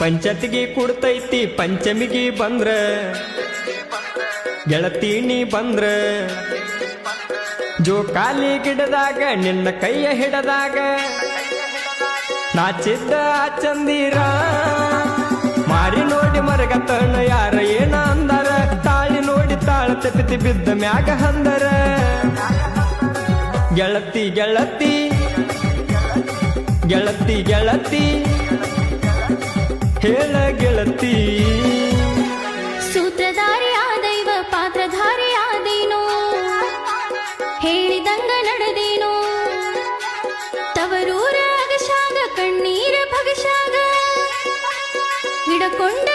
ಪಂಚತಿಗೆ ಕೊಡ್ತೈತಿ ಪಂಚಮಿಗೆ ಬಂದ್ರ ಗೆಳತಿ ನೀ ಬಂದ್ರ ಜೋಕಾಲಿ ಗಿಡದಾಗ ನಿನ್ನ ಕೈಯ ಹಿಡದಾಗ ನಾಚಿದ್ದ ಚಂದಿರ ಮಾರಿ ನೋಡಿ ಮರಗತನ ಯಾರ ಏನ ಅಂದರ ತಾಳಿ ನೋಡಿ ತಾಳ ತಪ್ಪಿತಿ ಬಿದ್ದ ಮ್ಯಾಗ ಹಂದರ ಗೆಳತಿ ಗೆಳತಿ ಗೆಳತಿ ಗೆಳತಿ ಹೇಳ ಗೆಳತಿ ಸೂತ್ರಧಾರಿಯ ದೈವ ಪಾತ್ರಧಾರಿಯಾದೇನೋ ಹೇಳಿದಂಗ ನಡೆದೇನೋ ತವರೂರ ಅಗಶಾಗ ಕಣ್ಣೀರ ಭಗಶಾಗ ಹಿಡಕೊಂಡ